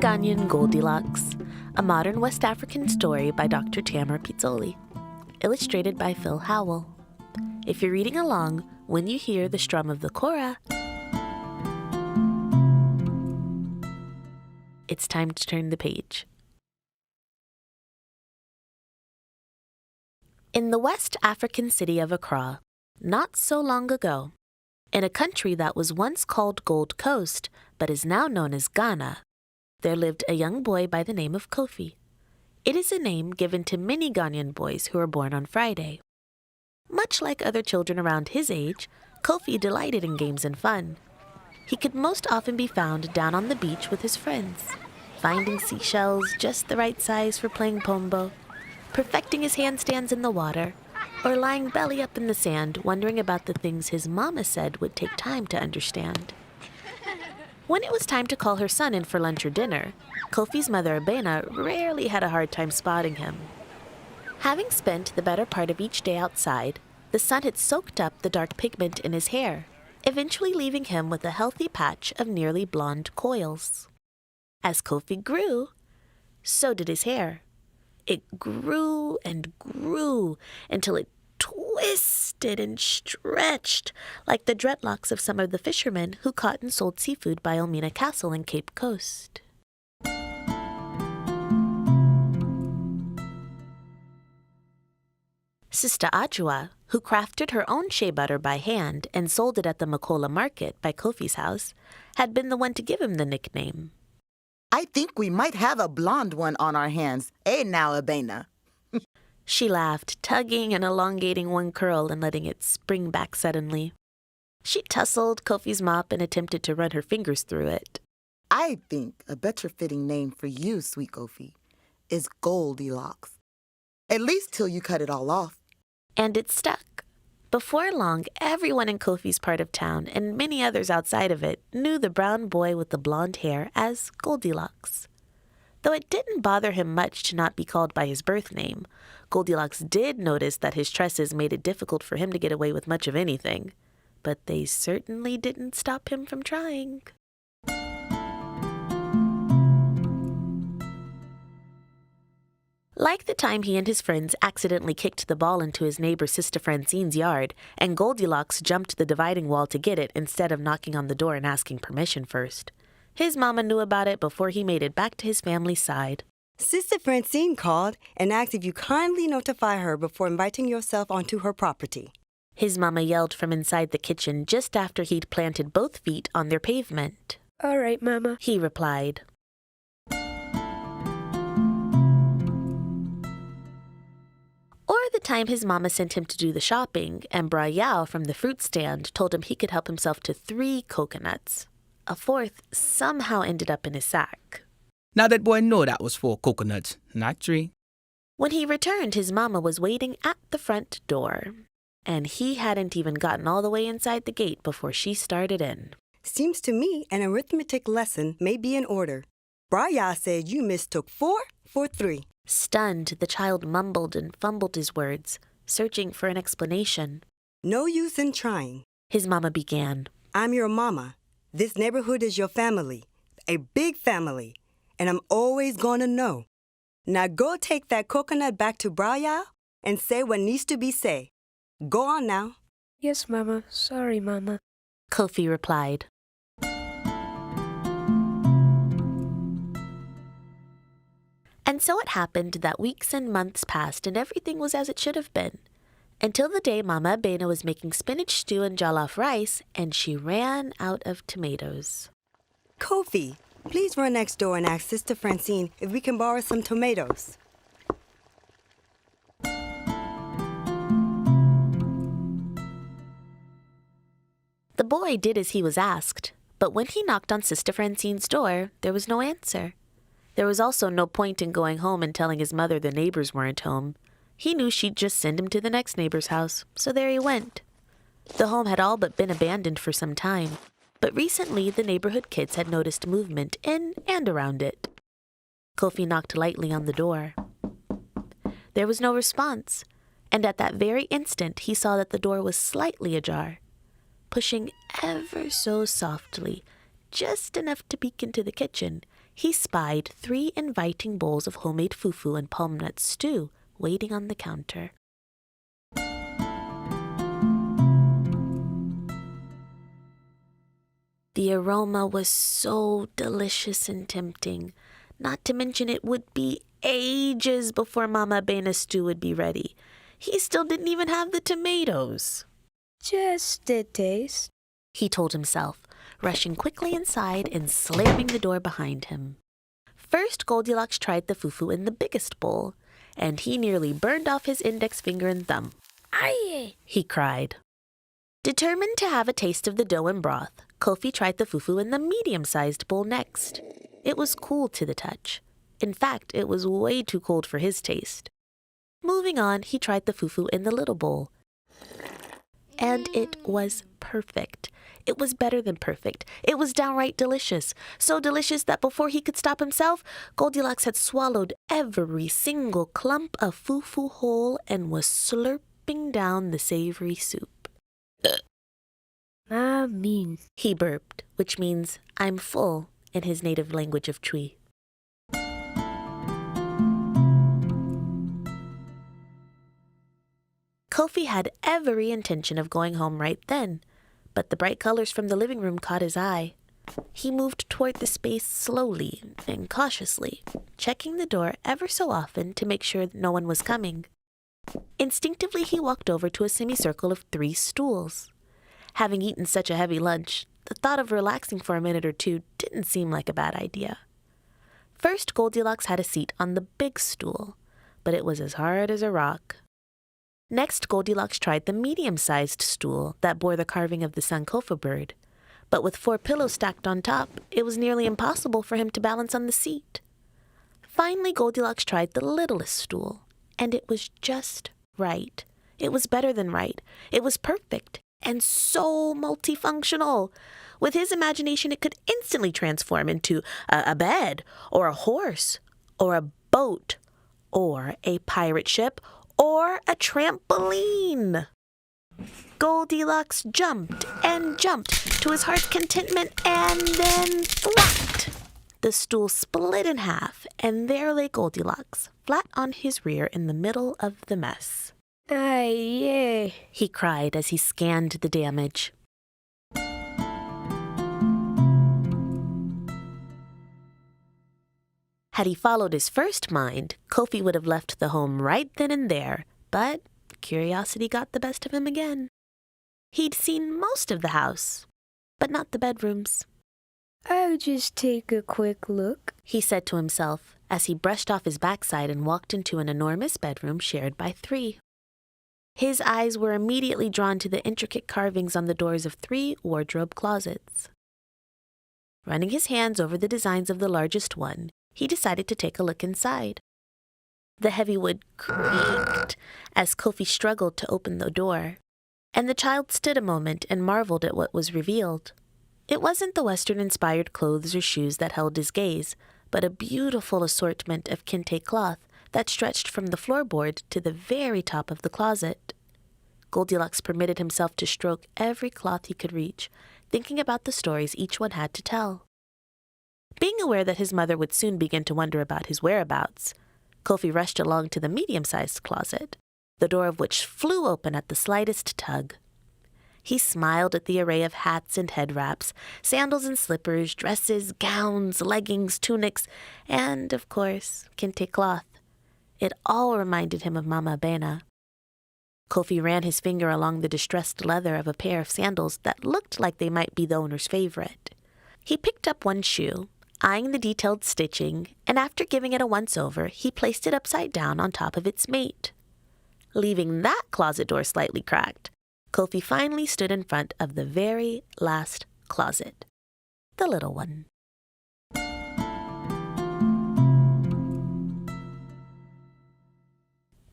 Ganyan Goldilocks, a modern West African story by Dr. Tamara Pizzoli, illustrated by Phil Howell. If you're reading along, when you hear the strum of the kora, it's time to turn the page. In the West African city of Accra, not so long ago, in a country that was once called Gold Coast but is now known as Ghana, there lived a young boy by the name of Kofi. It is a name given to many Ghanaian boys who are born on Friday. Much like other children around his age, Kofi delighted in games and fun. He could most often be found down on the beach with his friends, finding seashells just the right size for playing pombo, perfecting his handstands in the water, or lying belly up in the sand wondering about the things his mama said would take time to understand. When it was time to call her son in for lunch or dinner, Kofi's mother, Abena, rarely had a hard time spotting him. Having spent the better part of each day outside, the sun had soaked up the dark pigment in his hair, eventually leaving him with a healthy patch of nearly blonde coils. As Kofi grew, so did his hair. It grew and grew until it twisted and stretched like the dreadlocks of some of the fishermen who caught and sold seafood by Elmina Castle in Cape Coast. Sister Ajua, who crafted her own shea butter by hand and sold it at the Makola market by Kofi's house, had been the one to give him the nickname. I think we might have a blonde one on our hands. Eh now, Abena? She laughed, tugging and elongating one curl and letting it spring back suddenly. She tussled Kofi's mop and attempted to run her fingers through it. I think a better fitting name for you, sweet Kofi, is Goldilocks. At least till you cut it all off. And it stuck. Before long, everyone in Kofi's part of town and many others outside of it knew the brown boy with the blonde hair as Goldilocks. Though it didn't bother him much to not be called by his birth name, Goldilocks did notice that his tresses made it difficult for him to get away with much of anything. But they certainly didn't stop him from trying. Like the time he and his friends accidentally kicked the ball into his neighbor Sister Francine's yard, and Goldilocks jumped the dividing wall to get it instead of knocking on the door and asking permission first. His mama knew about it before he made it back to his family's side. Sister Francine called and asked if you kindly notify her before inviting yourself onto her property. His mama yelled from inside the kitchen just after he'd planted both feet on their pavement. "All right, Mama," he replied. Or the time his mama sent him to do the shopping, and Bra Yao from the fruit stand told him he could help himself to 3 coconuts. A 4th somehow ended up in his sack. Now that boy know that was 4 coconuts, not 3. When he returned, his mama was waiting at the front door, and he hadn't even gotten all the way inside the gate before she started in. Seems to me an arithmetic lesson may be in order. Braya said you mistook 4 for 3. Stunned, the child mumbled and fumbled his words, searching for an explanation. No use in trying. His mama began. I'm your mama. This neighborhood is your family, a big family, and I'm always going to know. Now go take that coconut back to Braya and say what needs to be said. Go on now. "Yes, Mama. Sorry, Mama," Kofi replied. And so it happened that weeks and months passed and everything was as it should have been. Until the day Mama Abena was making spinach stew and jollof rice, and she ran out of tomatoes. Kofi, please run next door and ask Sister Francine if we can borrow some tomatoes. The boy did as he was asked, but when he knocked on Sister Francine's door, there was no answer. There was also no point in going home and telling his mother the neighbors weren't home. He knew she'd just send him to the next neighbor's house, so there he went. The home had all but been abandoned for some time, but recently the neighborhood kids had noticed movement in and around it. Kofi knocked lightly on the door. There was no response, and at that very instant he saw that the door was slightly ajar. Pushing ever so softly, just enough to peek into the kitchen, he spied 3 inviting bowls of homemade fufu and palm nut stew waiting on the counter. The aroma was so delicious and tempting, not to mention it would be ages before Mama Bena's stew would be ready. He still didn't even have the tomatoes. Just a taste. He told himself, rushing quickly inside and slamming the door behind him. First, Goldilocks tried the fufu in the biggest bowl, and he nearly burned off his index finger and thumb. Aye! He cried. Determined to have a taste of the dough and broth, Kofi tried the fufu in the medium-sized bowl next. It was cool to the touch. In fact, it was way too cold for his taste. Moving on, he tried the fufu in the little bowl. And it was perfect. It was better than perfect. It was downright delicious. So delicious that before he could stop himself, Goldilocks had swallowed every single clump of fufu whole and was slurping down the savory soup. Amin. He burped, which means, I'm full, in his native language of Twi. Kofi had every intention of going home right then, but the bright colors from the living room caught his eye. He moved toward the space slowly and cautiously, checking the door ever so often to make sure no one was coming. Instinctively, he walked over to a semicircle of 3 stools. Having eaten such a heavy lunch, the thought of relaxing for a minute or two didn't seem like a bad idea. First, Goldilocks had a seat on the big stool, but it was as hard as a rock. Next, Goldilocks tried the medium-sized stool that bore the carving of the Sankofa bird, but with 4 pillows stacked on top, it was nearly impossible for him to balance on the seat. Finally, Goldilocks tried the littlest stool, and it was just right. It was better than right. It was perfect. And so multifunctional. With his imagination, it could instantly transform into a bed, or a horse, or a boat, or a pirate ship, or a trampoline. Goldilocks jumped and jumped to his heart's contentment, and then flat! The stool split in half, and there lay Goldilocks, flat on his rear in the middle of the mess. Aye! He cried as he scanned the damage. Had he followed his first mind, Kofi would have left the home right then and there, but curiosity got the best of him again. He'd seen most of the house, but not the bedrooms. I'll just take a quick look, he said to himself as he brushed off his backside and walked into an enormous bedroom shared by 3. His eyes were immediately drawn to the intricate carvings on the doors of 3 wardrobe closets. Running his hands over the designs of the largest one, he decided to take a look inside. The heavy wood creaked as Kofi struggled to open the door, and the child stood a moment and marveled at what was revealed. It wasn't the Western-inspired clothes or shoes that held his gaze, but a beautiful assortment of kente cloth that stretched from the floorboard to the very top of the closet. Goldilocks permitted himself to stroke every cloth he could reach, thinking about the stories each one had to tell. Being aware that his mother would soon begin to wonder about his whereabouts, Kofi rushed along to the medium-sized closet, the door of which flew open at the slightest tug. He smiled at the array of hats and head wraps, sandals and slippers, dresses, gowns, leggings, tunics, and, of course, kente cloth. It all reminded him of Mama Bena. Kofi ran his finger along the distressed leather of a pair of sandals that looked like they might be the owner's favorite. He picked up one shoe, eyeing the detailed stitching, and after giving it a once-over, he placed it upside down on top of its mate. Leaving that closet door slightly cracked, Kofi finally stood in front of the very last closet, the little one.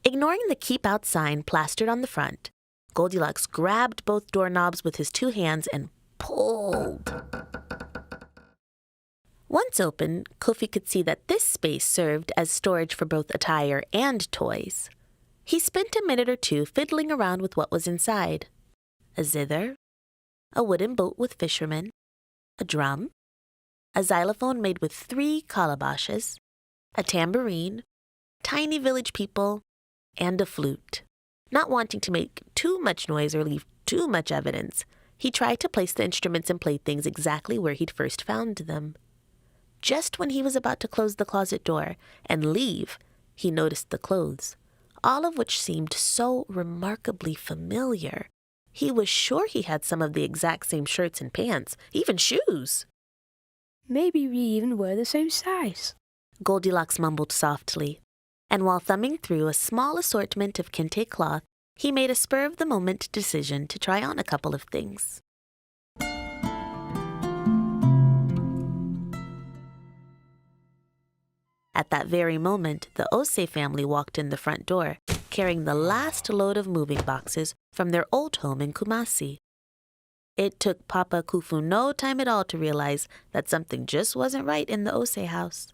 Ignoring the keep out sign plastered on the front, Goldilocks grabbed both doorknobs with his 2 hands and pulled. Once open, Kofi could see that this space served as storage for both attire and toys. He spent a minute or 2 fiddling around with what was inside. A zither, a wooden boat with fishermen, a drum, a xylophone made with 3 calabashes, a tambourine, tiny village people, and a flute. Not wanting to make too much noise or leave too much evidence, he tried to place the instruments and playthings exactly where he'd first found them. Just when he was about to close the closet door and leave, he noticed the clothes, all of which seemed so remarkably familiar. He was sure he had some of the exact same shirts and pants, even shoes. Maybe we even wear the same size. Goldilocks mumbled softly, and while thumbing through a small assortment of kente cloth, he made a spur-of-the-moment decision to try on a couple of things. At that very moment, the Ose family walked in the front door, carrying the last load of moving boxes from their old home in Kumasi. It took Papa Kufu no time at all to realize that something just wasn't right in the Ose house.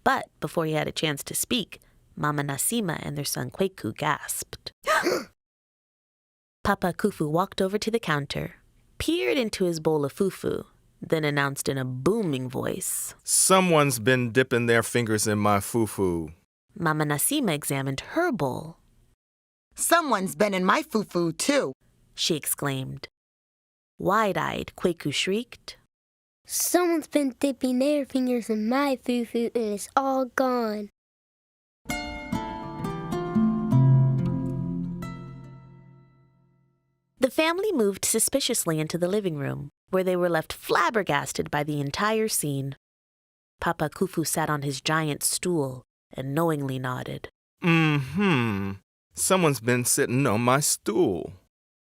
But before he had a chance to speak, Mama Nasima and their son Kweku gasped. Papa Kufu walked over to the counter, peered into his bowl of fufu, then announced in a booming voice, Someone's been dipping their fingers in my fufu. Mama Nasima examined her bowl. Someone's been in my fufu, too. She exclaimed. Wide-eyed, Kweku shrieked. Someone's been dipping their fingers in my fufu and it's all gone. The family moved suspiciously into the living room, where they were left flabbergasted by the entire scene. Papa Kufu sat on his giant stool and knowingly nodded. Someone's been sitting on my stool.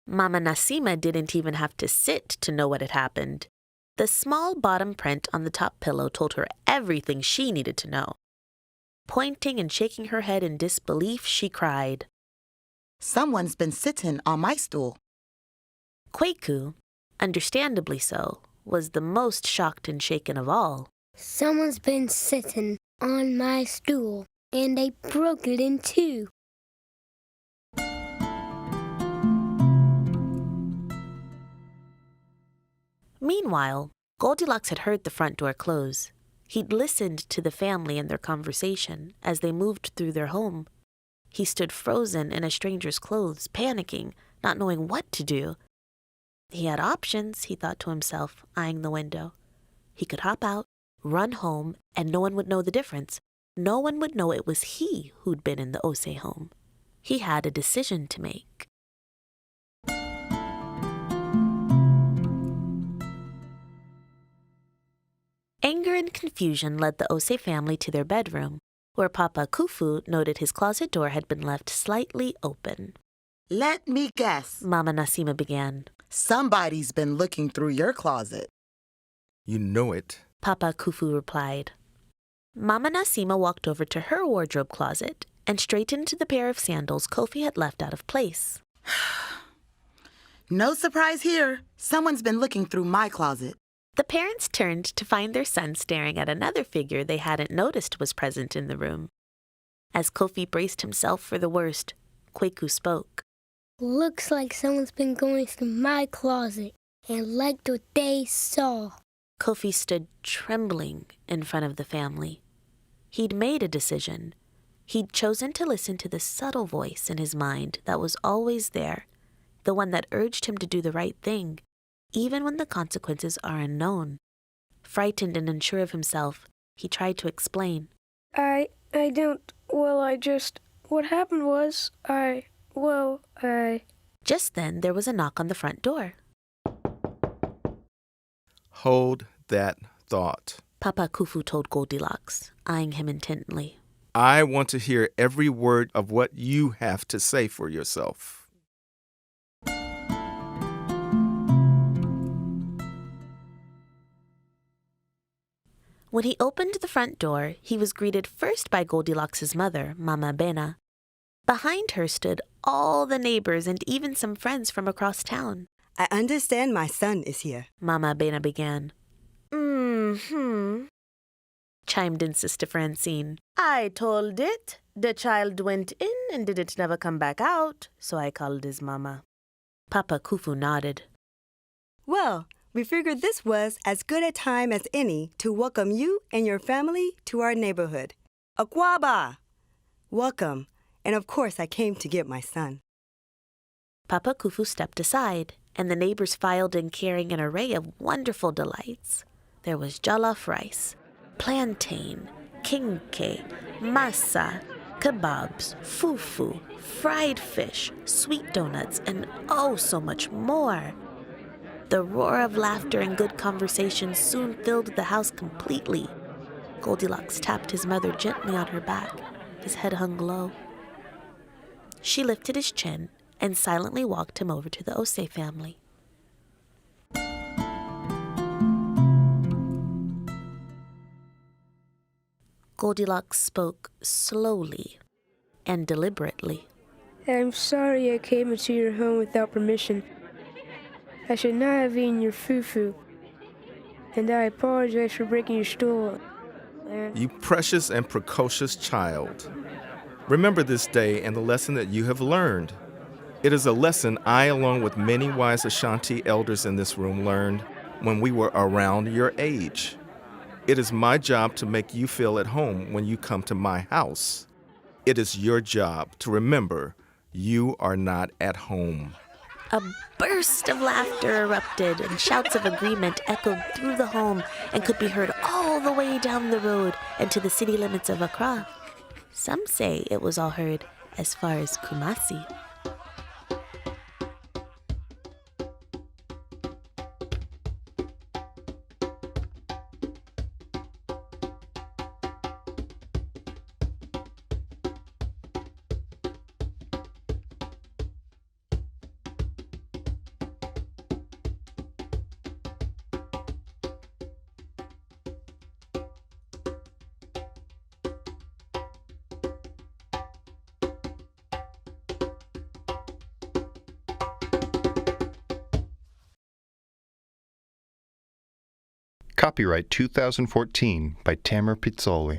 Mama Nasima didn't even have to sit to know what had happened. The small bottom print on the top pillow told her everything she needed to know. Pointing and shaking her head in disbelief, she cried, Someone's been sitting on my stool. Kweku, understandably so, was the most shocked and shaken of all. Someone's been sitting on my stool and they broke it in 2. Meanwhile, Goldilocks had heard the front door close. He'd listened to the family and their conversation as they moved through their home. He stood frozen in a stranger's clothes, panicking, not knowing what to do. He had options, he thought to himself, eyeing the window. He could hop out, run home, and no one would know the difference. No one would know it was he who'd been in the Ose home. He had a decision to make. Anger and confusion led the Ose family to their bedroom, where Papa Kufu noted his closet door had been left slightly open. Let me guess. Mama Nasima began. Somebody's been looking through your closet. You know it. Papa Kufu replied. Mama Nasima walked over to her wardrobe closet and straightened the pair of sandals Kofi had left out of place. No surprise here. Someone's been looking through my closet. The parents turned to find their son staring at another figure they hadn't noticed was present in the room. As Kofi braced himself for the worst, Kweku spoke. Looks like someone's been going through my closet and liked what they saw. Kofi stood trembling in front of the family. He'd made a decision. He'd chosen to listen to the subtle voice in his mind that was always there, the one that urged him to do the right thing, even when the consequences are unknown. Frightened and unsure of himself, he tried to explain. What happened was, Just then, there was a knock on the front door. Hold that thought. Papa Kufu told Goldilocks, eyeing him intently. I want to hear every word of what you have to say for yourself. When he opened the front door, he was greeted first by Goldilocks' mother, Mama Bena. Behind her stood all the neighbors and even some friends from across town. I understand my son is here. Mama Bena began. Chimed in Sister Francine. I told it. The child went in and didn't never come back out, so I called his mama. Papa Kufu nodded. Well, We figured this was as good a time as any to welcome you and your family to our neighborhood. Akwaba! Welcome. And of course, I came to get my son. Papa Kufu stepped aside, and the neighbors filed in carrying an array of wonderful delights. There was jollof rice, plantain, kinke, masa, kebabs, fufu, fried fish, sweet donuts, and oh, so much more. The roar of laughter and good conversation soon filled the house completely. Goldilocks tapped his mother gently on her back. His head hung low. She lifted his chin and silently walked him over to the Osei family. Goldilocks spoke slowly and deliberately. I'm sorry I came into your home without permission. I should not have eaten your fufu, and I apologize for breaking your stool. You precious and precocious child. Remember this day and the lesson that you have learned. It is a lesson I, along with many wise Ashanti elders in this room, learned when we were around your age. It is my job to make you feel at home when you come to my house. It is your job to remember you are not at home. A burst of laughter erupted, and shouts of agreement echoed through the home and could be heard all the way down the road and to the city limits of Accra. Some say it was all heard as far as Kumasi. Copyright 2014 by Tamer Pizzoli.